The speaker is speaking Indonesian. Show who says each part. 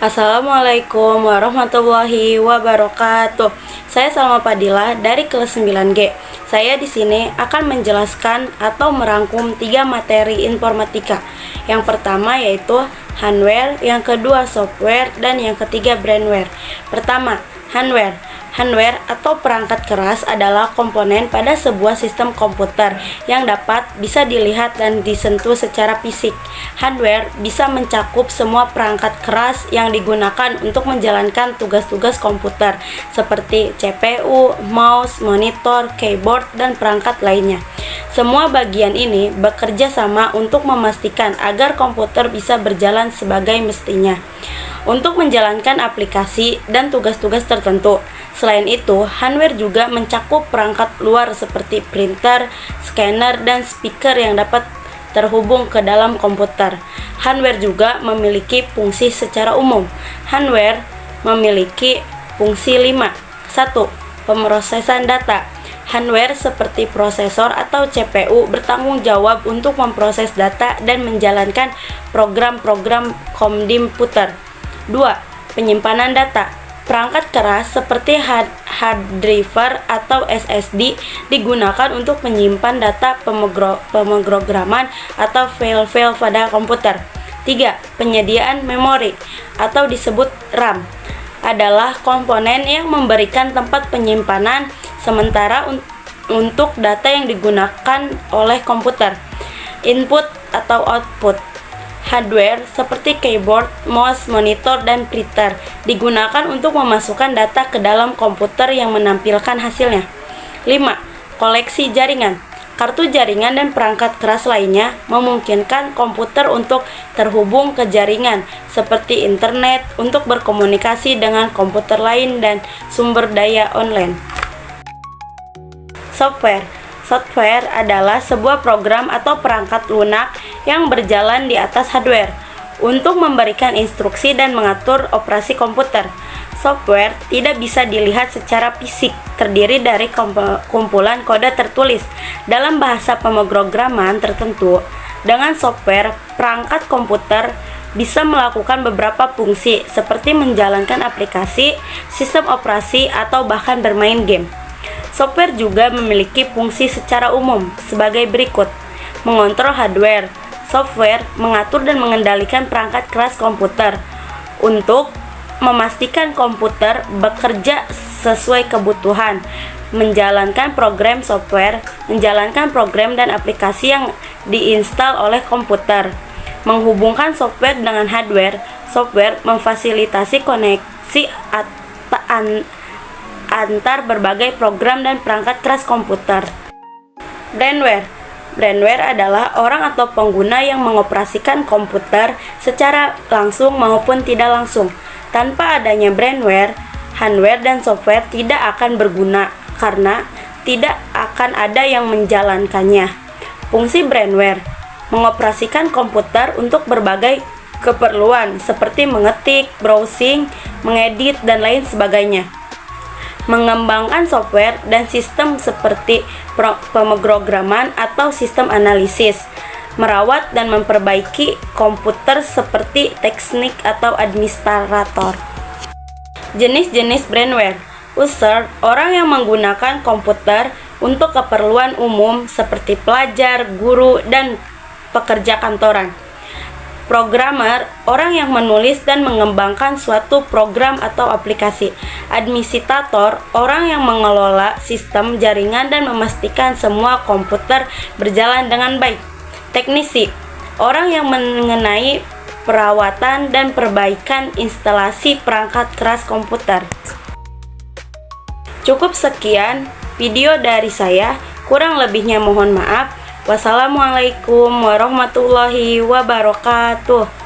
Speaker 1: Assalamualaikum warahmatullahi wabarakatuh. Saya Salma Padilla dari kelas 9G. Saya di sini akan menjelaskan atau merangkum 3 materi informatika. Yang pertama yaitu hardware, yang kedua software, dan yang ketiga brainware. Pertama, hardware. Hardware atau perangkat keras adalah komponen pada sebuah sistem komputer yang bisa dilihat dan disentuh secara fisik. Hardware bisa mencakup semua perangkat keras yang digunakan untuk menjalankan tugas-tugas komputer seperti CPU, mouse, monitor, keyboard, dan perangkat lainnya. Semua bagian ini bekerja sama untuk memastikan agar komputer bisa berjalan sebagai mestinya untuk menjalankan aplikasi dan tugas-tugas tertentu. Selain itu, hardware juga mencakup perangkat luar seperti printer, scanner, dan speaker yang dapat terhubung ke dalam komputer. Hardware juga memiliki fungsi secara umum. Hardware memiliki fungsi 5. 1. Pemrosesan data. Hardware seperti prosesor atau CPU bertanggung jawab untuk memproses data dan menjalankan program-program komputer. 2. Penyimpanan data. Perangkat keras seperti hard drive atau SSD digunakan untuk menyimpan data pemrograman atau file-file pada komputer. 3. Penyediaan memori atau disebut RAM adalah komponen yang memberikan tempat penyimpanan sementara untuk data yang digunakan oleh komputer. Input atau output. Hardware seperti keyboard, mouse, monitor, dan printer digunakan untuk memasukkan data ke dalam komputer yang menampilkan hasilnya. 5. Koleksi jaringan. Kartu jaringan dan perangkat keras lainnya memungkinkan komputer untuk terhubung ke jaringan seperti internet untuk berkomunikasi dengan komputer lain dan sumber daya online. Software. Software adalah sebuah program atau perangkat lunak yang berjalan di atas hardware untuk memberikan instruksi dan mengatur operasi komputer. Software tidak bisa dilihat secara fisik, terdiri dari kumpulan kode tertulis dalam bahasa pemrograman tertentu. Dengan software, perangkat komputer bisa melakukan beberapa fungsi seperti menjalankan aplikasi, sistem operasi, atau bahkan bermain game. Software juga memiliki fungsi secara umum sebagai berikut. Mengontrol hardware. Software mengatur dan mengendalikan perangkat keras komputer untuk memastikan komputer bekerja sesuai kebutuhan. Menjalankan program software, menjalankan program dan aplikasi yang diinstal oleh komputer. Menghubungkan software dengan hardware. Software memfasilitasi koneksi antar berbagai program dan perangkat keras komputer. Brainware. Brainware adalah orang atau pengguna yang mengoperasikan komputer secara langsung maupun tidak langsung. Tanpa adanya brainware, hardware dan software tidak akan berguna karena tidak akan ada yang menjalankannya. Fungsi brainware mengoperasikan komputer untuk berbagai keperluan seperti mengetik, browsing, mengedit, dan lain sebagainya. Mengembangkan software dan sistem seperti pemrograman atau sistem analisis, merawat dan memperbaiki komputer seperti teknik atau administrator. Jenis-jenis brainware. User, orang yang menggunakan komputer untuk keperluan umum seperti pelajar, guru, dan pekerja kantoran. Programmer, orang yang menulis dan mengembangkan suatu program atau aplikasi. Administrator, orang yang mengelola sistem jaringan dan memastikan semua komputer berjalan dengan baik. Teknisi, orang yang mengenai perawatan dan perbaikan instalasi perangkat keras komputer. Cukup sekian video dari saya, kurang lebihnya mohon maaf. Wassalamualaikum warahmatullahi wabarakatuh.